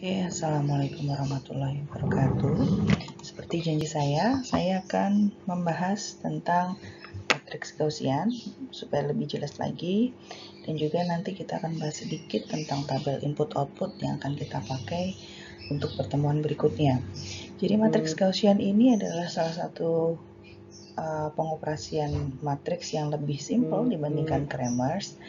Oke, Assalamualaikum warahmatullahi wabarakatuh. Seperti janji saya akan membahas tentang matriks Gaussian supaya lebih jelas lagi, dan juga nanti kita akan bahas sedikit tentang tabel input-output yang akan kita pakai untuk pertemuan berikutnya. Jadi matriks Gaussian ini adalah salah satu pengoperasian matriks yang lebih simpel dibandingkan Kramers.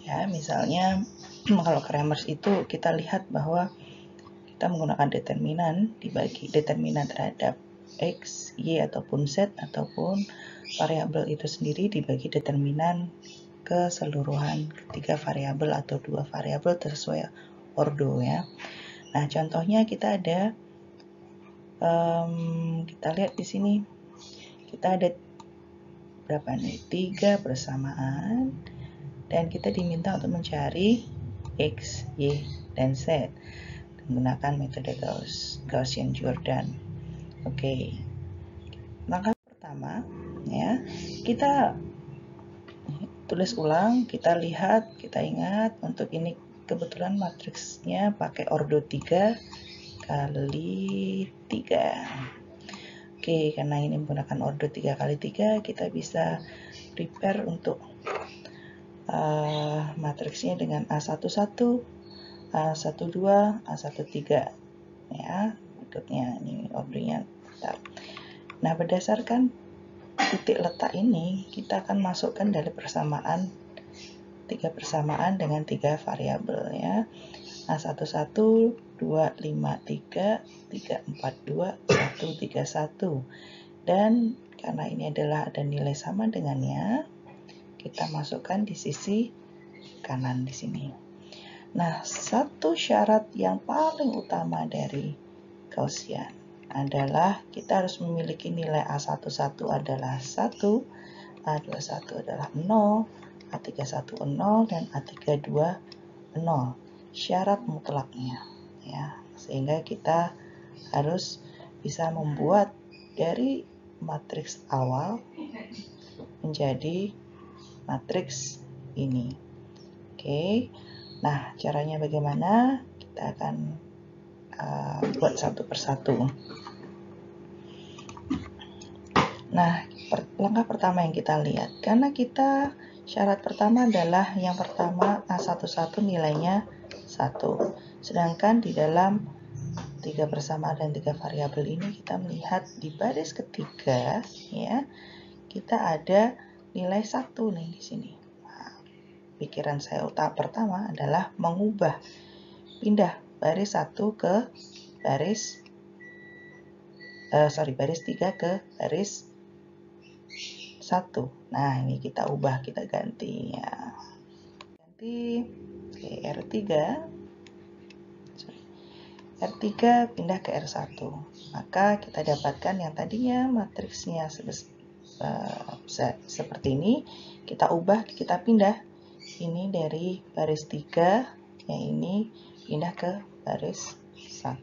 Ya, misalnya kalau Kramers itu kita lihat bahwa kita menggunakan determinan dibagi determinan terhadap X, Y, ataupun Z, ataupun variabel itu sendiri dibagi determinan keseluruhan ketiga variabel atau dua variabel sesuai ordo ya. Nah, contohnya kita ada kita lihat di sini kita ada berapa nih? 3 persamaan, dan kita diminta untuk mencari X, Y, dan Z menggunakan metode Gaussian-Jordan. Oke. Langkah pertama ya, kita tulis ulang, kita lihat, kita ingat untuk ini kebetulan matriksnya pakai ordo 3 kali 3. Oke, karena ini menggunakan ordo 3 kali 3, kita bisa prepare untuk matriksnya dengan A11, A12, A13 ya. Berikutnya ini ordernya. Nah, berdasarkan titik letak ini kita akan masukkan dari persamaan 3 persamaan dengan 3 variabel ya. A11, 2, 5, 3, 3, 4, 2, 1, 3, 1. Dan karena ini adalah ada nilai sama dengannya, kita masukkan di sisi kanan di sini. Nah, satu syarat yang paling utama dari Gaussian adalah kita harus memiliki nilai A11 adalah 1, A21 adalah 0, A31 0, dan A32 0. Syarat mutlaknya ya. Sehingga kita harus bisa membuat dari matriks awal menjadi matriks ini. Oke. Nah, caranya bagaimana? Kita akan buat satu persatu. Nah, langkah pertama yang kita lihat, karena kita syarat pertama adalah yang pertama A11 nilainya 1. Sedangkan di dalam 3 persamaan dan 3 variabel ini kita melihat di baris ketiga ya, kita ada nilai 1 nih di sini. Nah, pikiran saya pertama adalah mengubah, pindah baris 1 ke baris baris 3 ke baris 1. Nah, ini kita ubah, kita ganti ya. Ganti ke R3. R3 pindah ke R1. Maka kita dapatkan yang tadinya matriksnya seperti ini, kita ubah, kita pindah ini dari baris 3 yang ini pindah ke baris 1.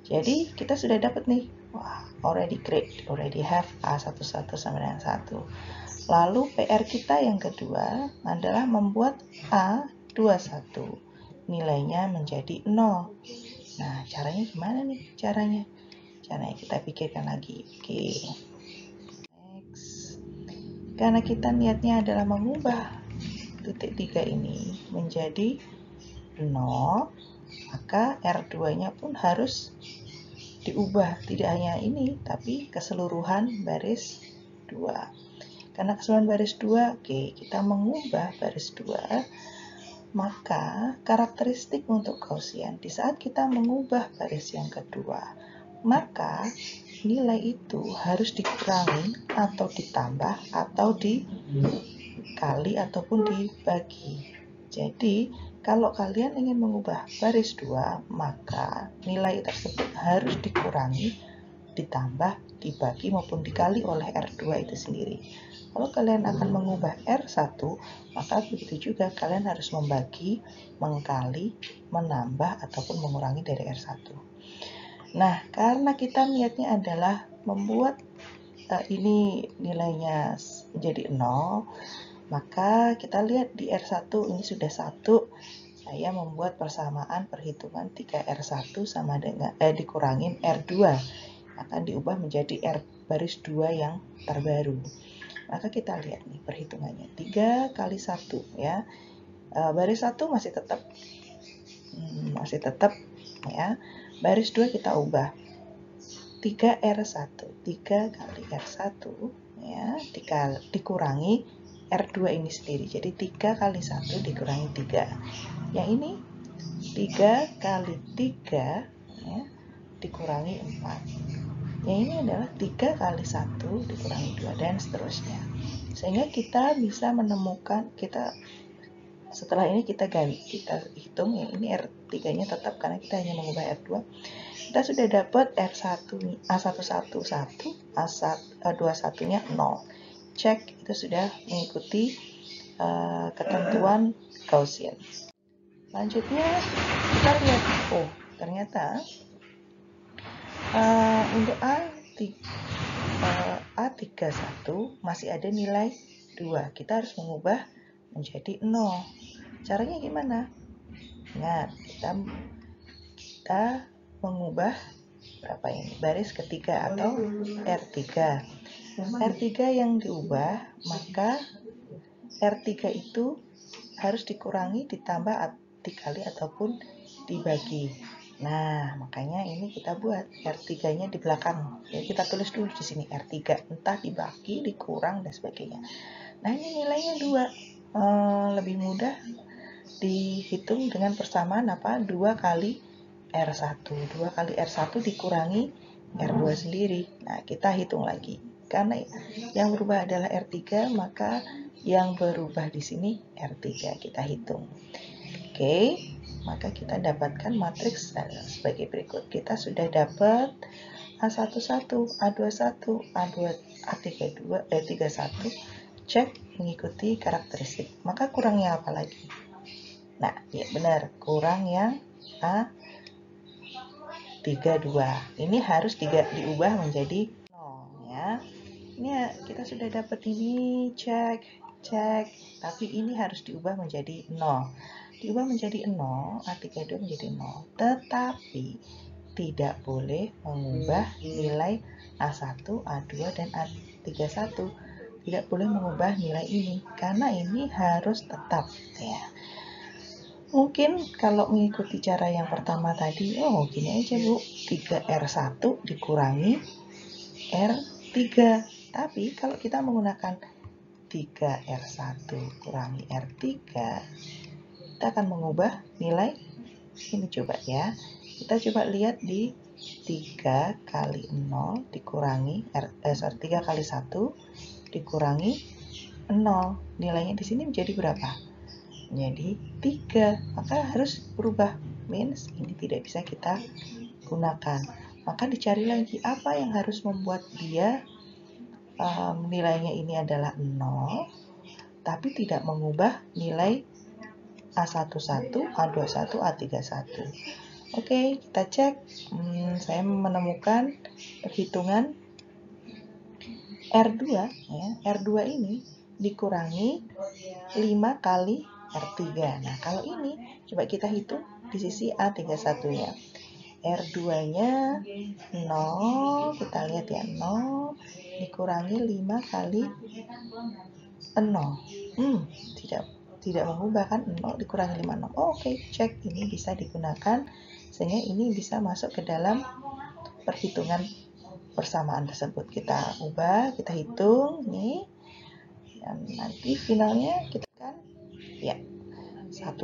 Jadi kita sudah dapat nih, wah, already great, already have A11 sama dengan 1. Lalu PR kita yang kedua adalah membuat A21 nilainya menjadi 0. Nah, caranya gimana nih? Caranya kita pikirkan lagi. Oke. Next. Karena kita niatnya adalah mengubah titik 3 ini menjadi 0, maka R2-nya pun harus diubah, tidak hanya ini, tapi keseluruhan baris 2. Karena keseluruhan baris 2, oke, kita mengubah baris 2, maka karakteristik untuk Gaussian, di saat kita mengubah baris yang kedua, maka nilai itu harus dikurangi atau ditambah atau dikali ataupun dibagi. Jadi, kalau kalian ingin mengubah baris 2, maka nilai tersebut harus dikurangi, ditambah, dibagi, maupun dikali oleh R2 itu sendiri. Kalau kalian akan mengubah R1, maka begitu juga kalian harus membagi, mengkali, menambah, ataupun mengurangi dari R1. Nah, karena kita niatnya adalah membuat ini nilainya menjadi 0, maka kita lihat di R1 ini sudah 1, saya membuat persamaan perhitungan 3R1 sama dengan dikurangin R2 akan diubah menjadi R baris 2 yang terbaru. Maka kita lihat nih perhitungannya. 3 kali 1 ya. Baris 1 masih tetap ya. Baris 2 kita ubah. 3R1, 3 kali R1 ya, dikurangi R2 ini sendiri. Jadi 3 kali 1 dikurangi 3. Yang ini 3 kali 3 ya, dikurangi 4. Yang ini adalah 3 kali 1 dikurangi 2 dan seterusnya. Sehingga kita bisa menemukan, setelah ini kita hitung ya, ini R3-nya tetap karena kita hanya mengubah R2. Kita sudah dapat R1 A111, A21-nya 0. Cek, itu sudah mengikuti ketentuan Gaussian. Selanjutnya kita lihat, oh ternyata untuk A31 masih ada nilai 2. Kita harus mengubah menjadi 0. Caranya gimana? Ingat, kita mengubah berapa ini? Baris ketiga atau R3. R3 yang diubah, maka R3 itu harus dikurangi, ditambah, dikali, ataupun dibagi. Nah, makanya ini kita buat R3-nya di belakang. Jadi kita tulis dulu di sini R3, entah dibagi, dikurang, dan sebagainya. Nah, ini nilainya 2. Lebih mudah dihitung dengan persamaan apa? 2 kali R1. 2 kali R1 dikurangi R2 sendiri. Nah, kita hitung lagi. Karena yang berubah adalah R3, maka yang berubah di sini R3. Kita hitung. Oke, maka kita dapatkan matriks sebagai berikut. Kita sudah dapat A11, A21, A31, cek mengikuti karakteristik. Maka kurangnya apa lagi? Nah, ya benar, kurang yang A32. Ini harus diubah menjadi 0 ya. Ini ya, kita sudah dapat ini, cek. Tapi ini harus diubah menjadi 0. Diubah menjadi 0, A32 menjadi 0. Tetapi tidak boleh mengubah nilai A1, A2, dan A31. Tidak boleh mengubah nilai ini, karena ini harus tetap ya. Mungkin kalau mengikuti cara yang pertama tadi, oh gini aja Bu, 3R1 dikurangi R3. Tapi kalau kita menggunakan 3R1 kurangi R3, kita akan mengubah nilai ini. Coba ya, kita coba lihat di 3 kali 0 dikurangi 3 kali 1 dikurangi 0. Nilainya di sini menjadi berapa? Menjadi 3. Maka harus berubah, means ini tidak bisa kita gunakan. Maka dicari lagi apa yang harus membuat dia nilainya ini adalah 0, tapi tidak mengubah nilai A11, A21, A31. Oke, kita cek. Saya menemukan perhitungan R2 ya. R2 ini dikurangi 5 kali R3. Nah, kalau ini coba kita hitung di sisi A31-nya. R2-nya 0, kita lihat ya, 0 dikurangi 5 kali 0. Tidak mengubah kan, 0 dikurangi 5, 0. Oke, cek, ini bisa digunakan sehingga ini bisa masuk ke dalam perhitungan persamaan tersebut. Kita ubah, kita hitung nih. Dan nanti finalnya kita kan ya 100,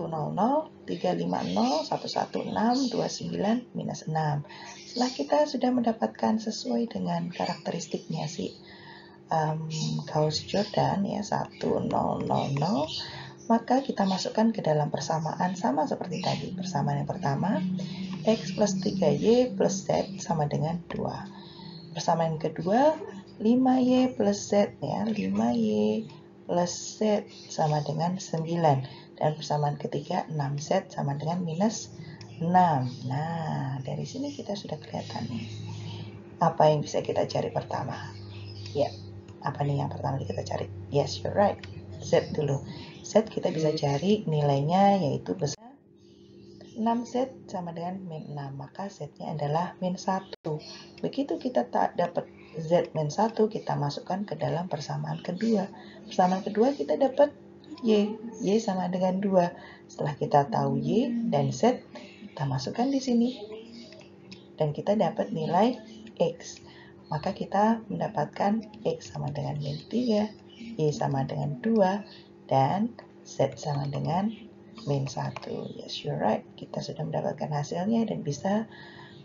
350, 116, 29, minus 6. Setelah kita sudah mendapatkan sesuai dengan karakteristiknya si Gauss-Jordan ya 1000, maka kita masukkan ke dalam persamaan sama seperti tadi. Persamaan yang pertama, X plus 3Y plus Z sama dengan 2. Persamaan yang kedua, 5Y plus Z ya, 5Y plus Z sama dengan 9. Dan persamaan ketiga, 6Z sama dengan minus 6. Nah, dari sini kita sudah kelihatan nih. Apa yang bisa kita cari pertama? Ya, apa nih yang pertama kita cari? Yes, you're right. Z dulu. Z kita bisa cari nilainya yaitu besar 6Z sama dengan min 6, maka Z-nya adalah min 1. Begitu kita tak dapat Z min 1, kita masukkan ke dalam persamaan kedua. Persamaan kedua kita dapat Y sama dengan 2. Setelah kita tahu Y dan Z, kita masukkan di sini. Dan kita dapat nilai X. Maka kita mendapatkan X sama dengan min 3, Y sama dengan 2, dan Z sama dengan min 1. Yes, you're right. Kita sudah mendapatkan hasilnya dan bisa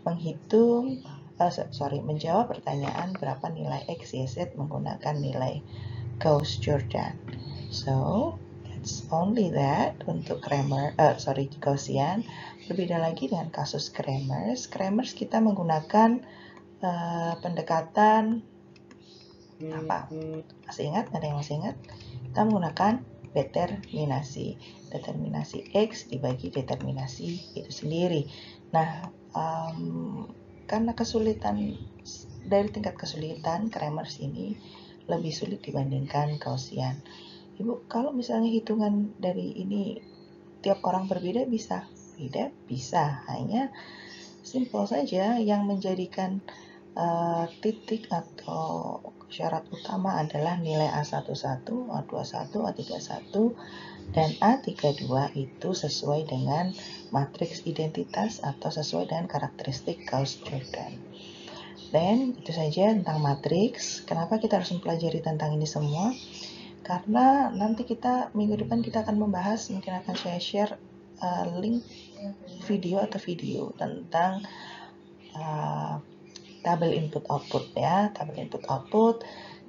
menghitung, menjawab pertanyaan berapa nilai X, Y, Z menggunakan nilai Gauss-Jordan. So, that's only that untuk Gaussian. Berbeda lagi dengan kasus Kramers. Kramers kita menggunakan pendekatan apa? Masih ingat? Ada yang masih ingat? Kita menggunakan determinasi. Determinasi X dibagi determinasi itu sendiri. Nah, karena kesulitan, dari tingkat kesulitan Kramers ini lebih sulit dibandingkan Gaussian. Ibu, kalau misalnya hitungan dari ini tiap orang berbeda bisa? Tidak bisa, hanya simple saja. Yang menjadikan titik atau syarat utama adalah nilai A11, A21, A31, dan A32 itu sesuai dengan matriks identitas atau sesuai dengan karakteristik Gauss-Jordan. Dan itu saja tentang matriks. Kenapa kita harus mempelajari tentang ini semua? Karena nanti minggu depan kita akan membahas, mungkin akan saya share link video tentang tabel input-output ya. Tabel input-output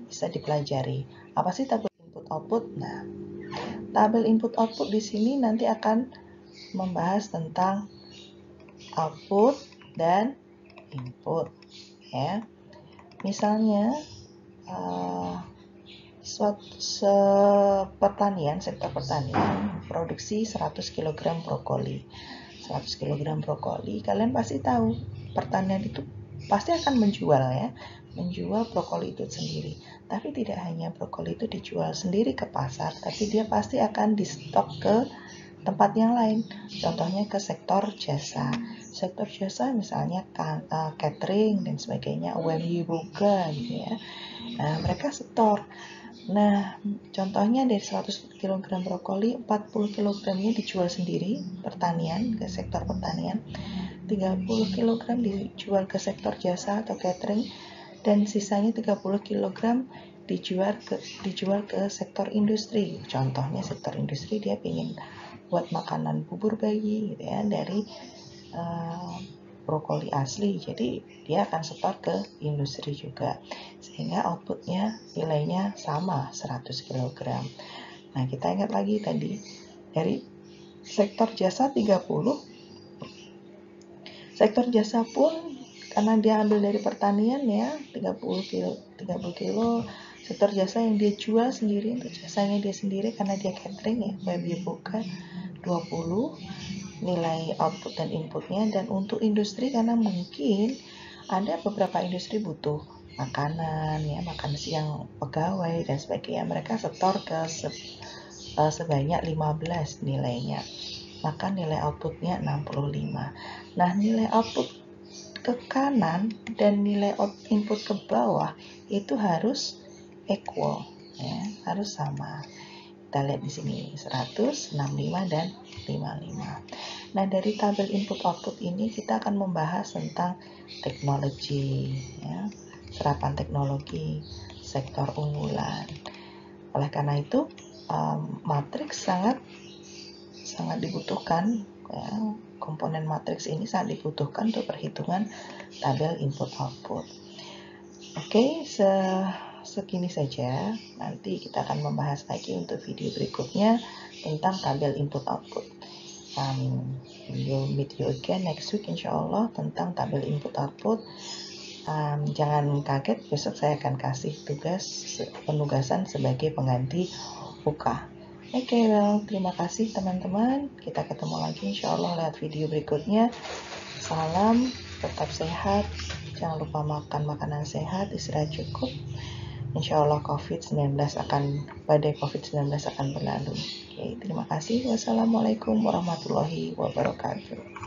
bisa dipelajari. Apa sih tabel input-output? Nah, tabel input-output di sini nanti akan membahas tentang output dan input ya. Misalnya sektor pertanian produksi 100 kg brokoli. 100 kg brokoli, kalian pasti tahu pertanian itu pasti akan menjual ya, menjual brokoli itu sendiri. Tapi tidak hanya brokoli itu dijual sendiri ke pasar, tapi dia pasti akan di stok ke tempat yang lain. Contohnya ke sektor jasa. Sektor jasa misalnya catering dan sebagainya, UMY buka gitu ya. Nah, mereka setor. Nah, contohnya dari 100 kg brokoli, 40 kg-nya dijual sendiri pertanian ke sektor pertanian, 30 kg dijual ke sektor jasa atau catering, dan sisanya 30 kg dijual ke sektor industri. Contohnya sektor industri dia ingin buat makanan bubur bayi gitu ya, dari brokoli asli, jadi dia akan setor ke industri juga, sehingga outputnya nilainya sama 100 kg. Nah, kita ingat lagi tadi dari sektor jasa 30, sektor jasa pun karena dia ambil dari pertanian ya, 30 kilo sektor jasa yang dia jual sendiri, untuk jasanya dia sendiri karena dia catering ya, UMY buka 20 nilai output dan inputnya. Dan untuk industri, karena mungkin ada beberapa industri butuh makanan ya, makan siang pegawai dan sebagainya, mereka setor ke sebanyak 15 nilainya, maka nilai outputnya 65. Nah, nilai output ke kanan dan nilai input ke bawah itu harus equal ya, harus sama. Kita lihat di sini 100, 65 dan 55. Nah, dari tabel input-output ini kita akan membahas tentang teknologi, ya, serapan teknologi, sektor unggulan. Oleh karena itu, matriks sangat dibutuhkan. Ya, komponen matriks ini sangat dibutuhkan untuk perhitungan tabel input-output. Oke, segini saja. Nanti kita akan membahas lagi untuk video berikutnya tentang tabel input-output. We'll meet you again next week insyaallah tentang tabel input output. Jangan kaget, besok saya akan kasih penugasan sebagai pengganti UK. Oke, terima kasih teman-teman. Kita ketemu lagi insyaallah lewat video berikutnya. Salam, tetap sehat. Jangan lupa makan makanan sehat, istirahat cukup. Insyaallah badai COVID-19 akan berlalu. Oke, terima kasih. Wassalamualaikum warahmatullahi wabarakatuh.